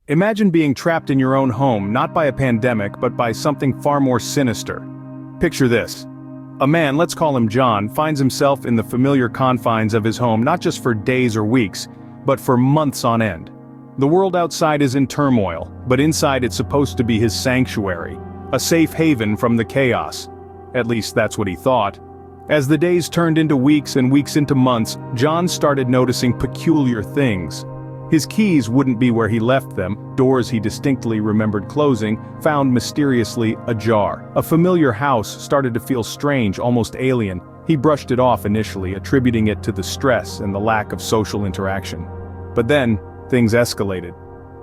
Imagine being trapped in your own home, not by a pandemic, but by something far more sinister. Picture this. A man, let's call him John, finds himself in the familiar confines of his home not just for days or weeks, but for months on end. The world outside is in turmoil, but inside it's supposed to be his sanctuary, a safe haven from the chaos. At least that's what he thought. As the days turned into weeks and weeks into months, John started noticing peculiar things. His keys wouldn't be where he left them, doors he distinctly remembered closing, found mysteriously ajar. A familiar house started to feel strange, almost alien. He brushed it off initially, attributing it to the stress and the lack of social interaction. But then, things escalated.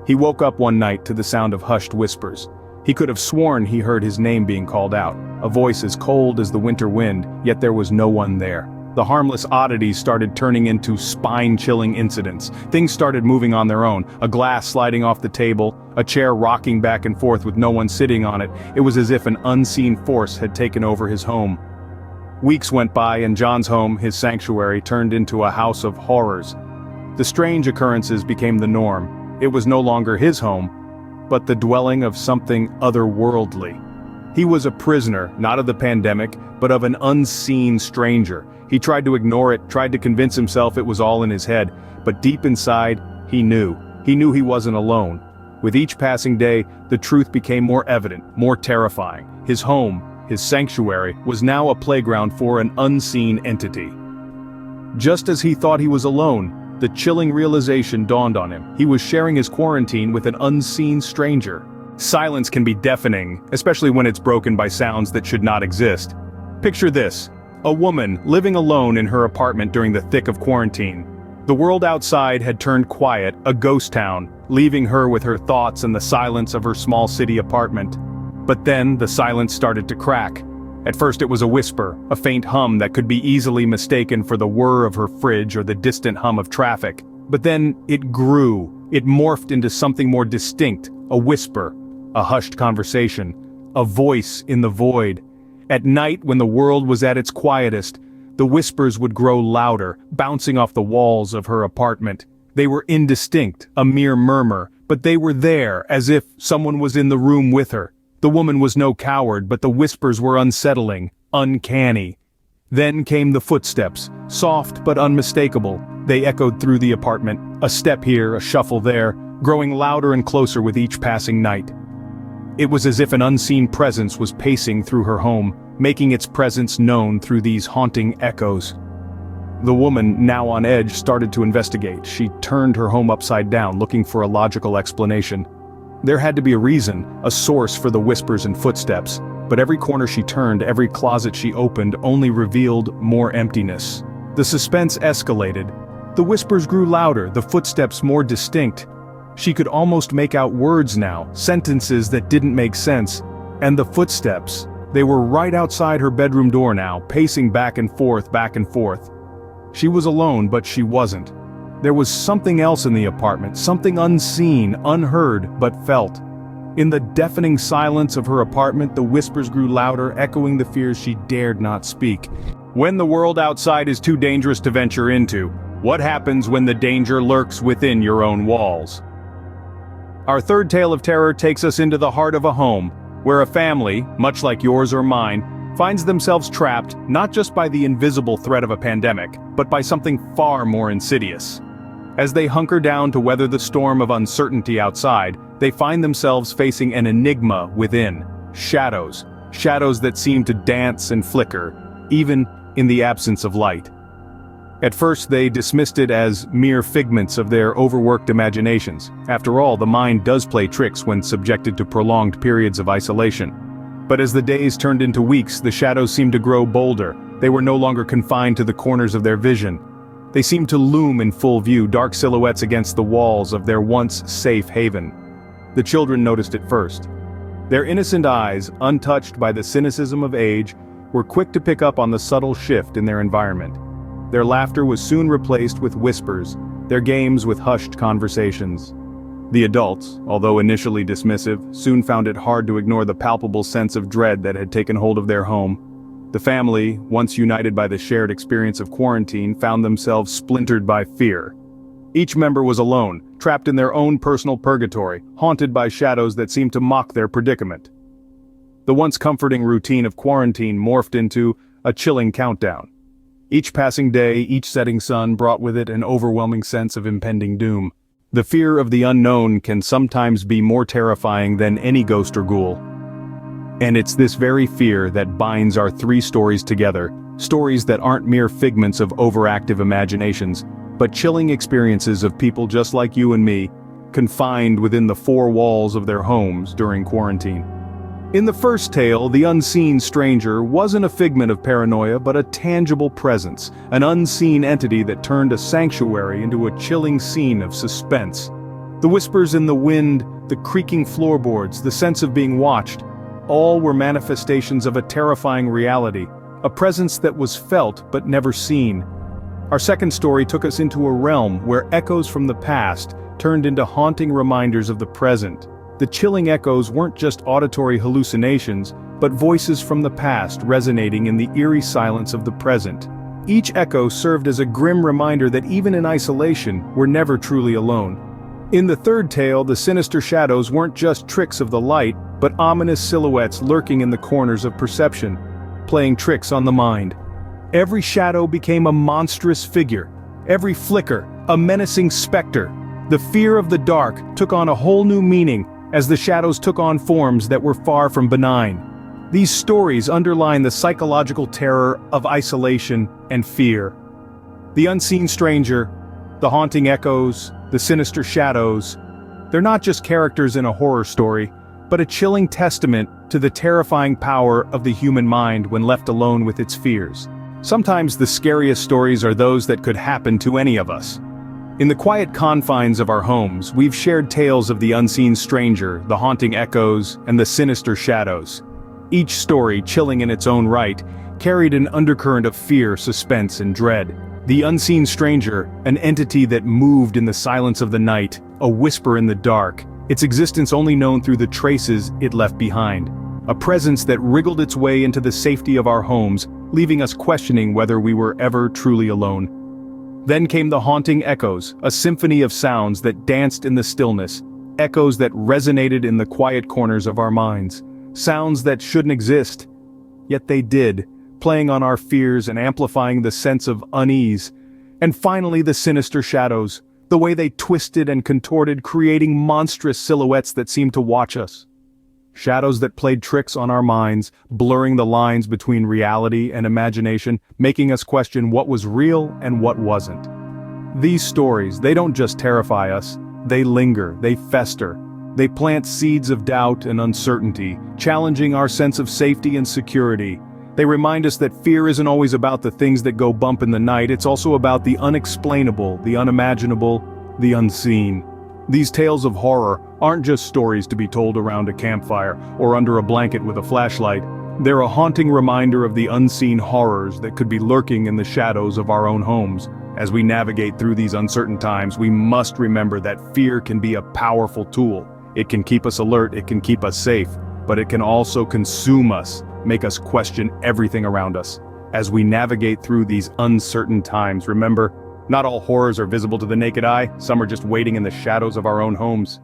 He woke up one night to the sound of hushed whispers. He could have sworn he heard his name being called out, a voice as cold as the winter wind, yet there was no one there. The harmless oddities started turning into spine-chilling incidents. Things started moving on their own, a glass sliding off the table, a chair rocking back and forth with no one sitting on it. It was as if an unseen force had taken over his home. Weeks went by and John's home, his sanctuary, turned into a house of horrors. The strange occurrences became the norm. It was no longer his home, but the dwelling of something otherworldly. He was a prisoner, not of the pandemic, but of an unseen stranger. He tried to ignore it, tried to convince himself it was all in his head, but deep inside, he knew. He knew he wasn't alone. With each passing day, the truth became more evident, more terrifying. His home, his sanctuary, was now a playground for an unseen entity. Just as he thought he was alone, the chilling realization dawned on him. He was sharing his quarantine with an unseen stranger. Silence can be deafening, especially when it's broken by sounds that should not exist. Picture this. A woman living alone in her apartment during the thick of quarantine. The world outside had turned quiet, a ghost town, leaving her with her thoughts and the silence of her small city apartment. But then the silence started to crack. At first it was a whisper, a faint hum that could be easily mistaken for the whir of her fridge or the distant hum of traffic. But then it grew. It morphed into something more distinct, a whisper, a hushed conversation, a voice in the void. At night, when the world was at its quietest, the whispers would grow louder, bouncing off the walls of her apartment. They were indistinct, a mere murmur, but they were there, as if someone was in the room with her. The woman was no coward, but the whispers were unsettling, uncanny. Then came the footsteps, soft but unmistakable. They echoed through the apartment, a step here, a shuffle there, growing louder and closer with each passing night. It was as if an unseen presence was pacing through her home, making its presence known through these haunting echoes. The woman, now on edge, started to investigate. She turned her home upside down, looking for a logical explanation. There had to be a reason, a source for the whispers and footsteps, but every corner she turned, every closet she opened, only revealed more emptiness. The suspense escalated. The whispers grew louder, the footsteps more distinct. She could almost make out words now, sentences that didn't make sense. And the footsteps, they were right outside her bedroom door now, pacing back and forth, back and forth. She was alone, but she wasn't. There was something else in the apartment, something unseen, unheard, but felt. In the deafening silence of her apartment, the whispers grew louder, echoing the fears she dared not speak. When the world outside is too dangerous to venture into, what happens when the danger lurks within your own walls? Our third tale of terror takes us into the heart of a home, where a family, much like yours or mine, finds themselves trapped not just by the invisible threat of a pandemic, but by something far more insidious. As they hunker down to weather the storm of uncertainty outside, they find themselves facing an enigma within. Shadows. Shadows that seem to dance and flicker, even in the absence of light. At first they dismissed it as mere figments of their overworked imaginations. After all, the mind does play tricks when subjected to prolonged periods of isolation. But as the days turned into weeks, the shadows seemed to grow bolder. They were no longer confined to the corners of their vision. They seemed to loom in full view, dark silhouettes against the walls of their once safe haven. The children noticed it first. Their innocent eyes, untouched by the cynicism of age, were quick to pick up on the subtle shift in their environment. Their laughter was soon replaced with whispers, their games with hushed conversations. The adults, although initially dismissive, soon found it hard to ignore the palpable sense of dread that had taken hold of their home. The family, once united by the shared experience of quarantine, found themselves splintered by fear. Each member was alone, trapped in their own personal purgatory, haunted by shadows that seemed to mock their predicament. The once comforting routine of quarantine morphed into a chilling countdown. Each passing day, each setting sun brought with it an overwhelming sense of impending doom. The fear of the unknown can sometimes be more terrifying than any ghost or ghoul. And it's this very fear that binds our three stories together, stories that aren't mere figments of overactive imaginations, but chilling experiences of people just like you and me, confined within the four walls of their homes during quarantine. In the first tale, the unseen stranger wasn't a figment of paranoia but a tangible presence, an unseen entity that turned a sanctuary into a chilling scene of suspense. The whispers in the wind, the creaking floorboards, the sense of being watched, all were manifestations of a terrifying reality, a presence that was felt but never seen. Our second story took us into a realm where echoes from the past turned into haunting reminders of the present. The chilling echoes weren't just auditory hallucinations, but voices from the past resonating in the eerie silence of the present. Each echo served as a grim reminder that even in isolation, we're never truly alone. In the third tale, the sinister shadows weren't just tricks of the light, but ominous silhouettes lurking in the corners of perception, playing tricks on the mind. Every shadow became a monstrous figure, every flicker, a menacing specter. The fear of the dark took on a whole new meaning as the shadows took on forms that were far from benign. These stories underline the psychological terror of isolation and fear. The unseen stranger, the haunting echoes, the sinister shadows, they're not just characters in a horror story, but a chilling testament to the terrifying power of the human mind when left alone with its fears. Sometimes the scariest stories are those that could happen to any of us. In the quiet confines of our homes, we've shared tales of the unseen stranger, the haunting echoes, and the sinister shadows. Each story, chilling in its own right, carried an undercurrent of fear, suspense, and dread. The unseen stranger, an entity that moved in the silence of the night, a whisper in the dark, its existence only known through the traces it left behind. A presence that wriggled its way into the safety of our homes, leaving us questioning whether we were ever truly alone. Then came the haunting echoes, a symphony of sounds that danced in the stillness, echoes that resonated in the quiet corners of our minds, sounds that shouldn't exist, yet they did, playing on our fears and amplifying the sense of unease. And finally the sinister shadows, the way they twisted and contorted, creating monstrous silhouettes that seemed to watch us. Shadows that played tricks on our minds, blurring the lines between reality and imagination, making us question what was real and what wasn't. These stories, they don't just terrify us, they linger, they fester. They plant seeds of doubt and uncertainty, challenging our sense of safety and security. They remind us that fear isn't always about the things that go bump in the night, it's also about the unexplainable, the unimaginable, the unseen. These tales of horror aren't just stories to be told around a campfire or under a blanket with a flashlight. They're a haunting reminder of the unseen horrors that could be lurking in the shadows of our own homes. As we navigate through these uncertain times, we must remember that fear can be a powerful tool. It can keep us alert, it can keep us safe, but it can also consume us, make us question everything around us. As we navigate through these uncertain times, remember, not all horrors are visible to the naked eye, some are just waiting in the shadows of our own homes.